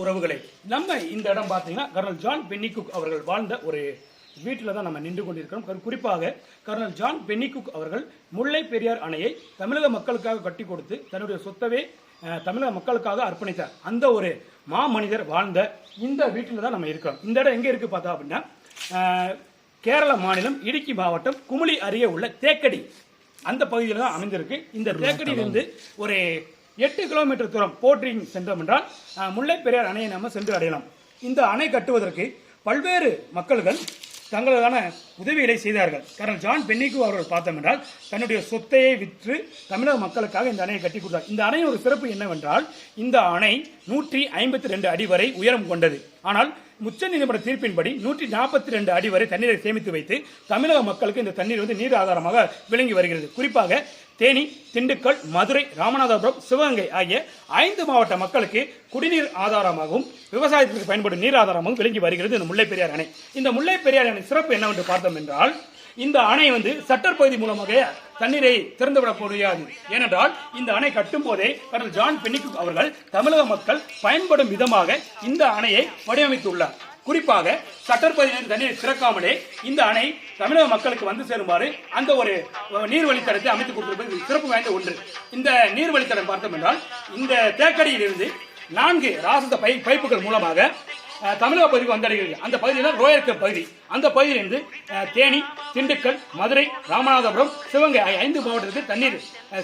உறவுகளை நம்ம இந்த இடம் பார்த்தீங்கன்னா கர்னல் ஜான் பென்னிகுக் அவர்கள் வாழ்ந்த ஒரு வீட்டில் தான் நம்ம நின்று கொண்டிருக்கிறோம். குறிப்பாக கர்னல் ஜான் பென்னிகுக் அவர்கள் முல்லை பெரியார் அணையை தமிழக மக்களுக்காக கட்டி கொடுத்து தன்னுடைய சொத்தவே தமிழக மக்களுக்காக அர்ப்பணித்தார். அந்த ஒரு மாமனிதர் வாழ்ந்த இந்த வீட்டில் தான் நம்ம இருக்கிறோம். இந்த இடம் எங்கே இருக்குது பார்த்தா அப்படின்னா கேரள மாநிலம் இடுக்கி மாவட்டம் குமுளி அருகே உள்ள தேக்கடி அந்த பகுதியில் தான் அமைந்திருக்கு. இந்த தேக்கடியிலிருந்து ஒரு 8 கிலோமீட்டர் தூரம் போட்ரிங் சென்றோம் என்றால் முல்லை பெரியார் அணையை நம்ம சென்று அடையலாம். இந்த அணை கட்டுவதற்கு பல்வேறு மக்கள்கள் தங்களதான உதவிகளை செய்தார்கள். கர்னல் ஜான் பென்னிகுக் அவர்கள் பார்த்தோம் என்றால் தன்னுடைய சொத்தையை விற்று தமிழக மக்களுக்காக இந்த அணையை கட்டி கொடுத்தார். இந்த அணையின் ஒரு சிறப்பு என்னவென்றால் இந்த அணை 152 அடி வரை உயரம் கொண்டது. ஆனால் உச்சநீதிமன்ற தீர்ப்பின்படி 142 அடி வரை தண்ணீரை சேமித்து வைத்து தமிழக மக்களுக்கு இந்த தண்ணீர் நீர் ஆதாரமாக விளங்கி வருகிறது. குறிப்பாக தேனி, திண்டுக்கல், மதுரை, ராமநாதபுரம், சிவகங்கை ஆகிய 5 மாவட்ட மக்களுக்கு குடிநீர் ஆதாரமாகவும் விவசாயத்திற்கு பயன்படும் நீர் ஆதாரமாகவும் விளங்கி வருகிறது இந்த முல்லை பெரியார் அணை. இந்த முல்லை பெரியார் அணை சிறப்பு என்னவென்று பார்த்தோம் என்றால் இந்த அணை சட்டர் பகுதி மூலமாக தண்ணீரை திறந்துவிடக் முடியாது. ஏனென்றால் இந்த அணை கட்டும் போதே கர்னல் ஜான் பென்னிகுக் அவர்கள் தமிழக மக்கள் பயன்படும் விதமாக இந்த அணையை வடிவமைத்துள்ளார். குறிப்பாக சட்டர் பகுதியில் தண்ணீர் திறக்காமலே இந்த அணை தமிழக மக்களுக்கு வந்து சேருமாறு அந்த ஒரு நீர் வழித்தடத்தை அமைத்துக் கொடுத்திருப்பது சிறப்பு வாய்ந்த ஒன்று. இந்த நீர் வழித்தடம் பார்த்தோம் என்றால் இந்த தேக்கடியிலிருந்து 4 ராசத பைப்புகள் மூலமாக தமிழக பகுதிக்கு வந்தடைகிறது. அந்த பகுதியில் தான் ரோயர் பகுதி. அந்த பகுதியிலிருந்து தேனி, திண்டுக்கல், மதுரை, ராமநாதபுரம், சிவகங்கை 5 மாவட்டத்துக்கு தண்ணீர்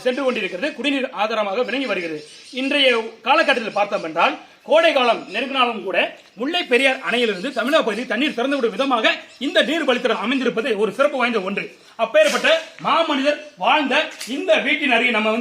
சென்று கொண்டிருக்கிறது. குடிநீர் ஆதாரமாக விளங்கி வருகிறது. இன்றைய காலகட்டத்தில் பார்த்தோம் என்றால் கோடை காலம் நெருங்கினாலும் கூட முல்லை பெரியார் அணையிலிருந்து தமிழக பகுதி தண்ணீர் திறந்துவிடும் விதமாக இந்த நீர் வழித்தடம் அமைந்திருப்பது ஒரு சிறப்பு வாய்ந்த ஒன்று. அப்பேற்பட்ட மாமனிதர் வாழ்ந்த இந்த வீட்டின் அருகே நம்ம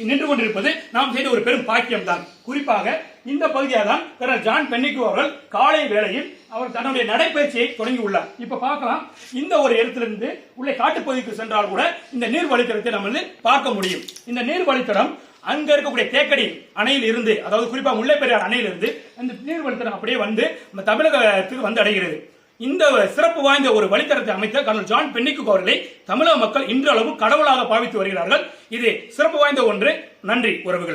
நின்று கொண்டிருப்பது நாம் செய்த ஒரு பெரும் பாக்கியம் தான். குறிப்பாக இந்த பகுதியாக தான் கர்னல் ஜான் பென்னிகுக் அவர்கள் காலை வேளையில் அவர் தன்னுடைய நடைபயிற்சியை தொடங்கி உள்ளார். இப்ப பார்க்கலாம் இந்த ஒரு இடத்திலிருந்து உள்ள காட்டுப்பகுதிக்கு சென்றால் கூட இந்த நீர் வழித்தடத்தை நம்ம பார்க்க முடியும். இந்த நீர் வழித்தடம் அங்க இருக்கக்கூடிய தேக்கடி அணையில் இருந்து, அதாவது குறிப்பா முல்லை பெரியார் அணையிலிருந்து அந்த நீர் வழித்தடம் அப்படியே தமிழகத்துக்கு வந்து அடைகிறது. இந்த சிறப்பு வாய்ந்த ஒரு வழித்தடத்தை அமைத்த கர்னல் ஜான் பென்னிகுக் அவர்களை தமிழக மக்கள் இன்றளவும் கடவுளாக பாவித்து வருகிறார்கள். இது சிறப்பு வாய்ந்த ஒன்று. நன்றி உறவுகளை.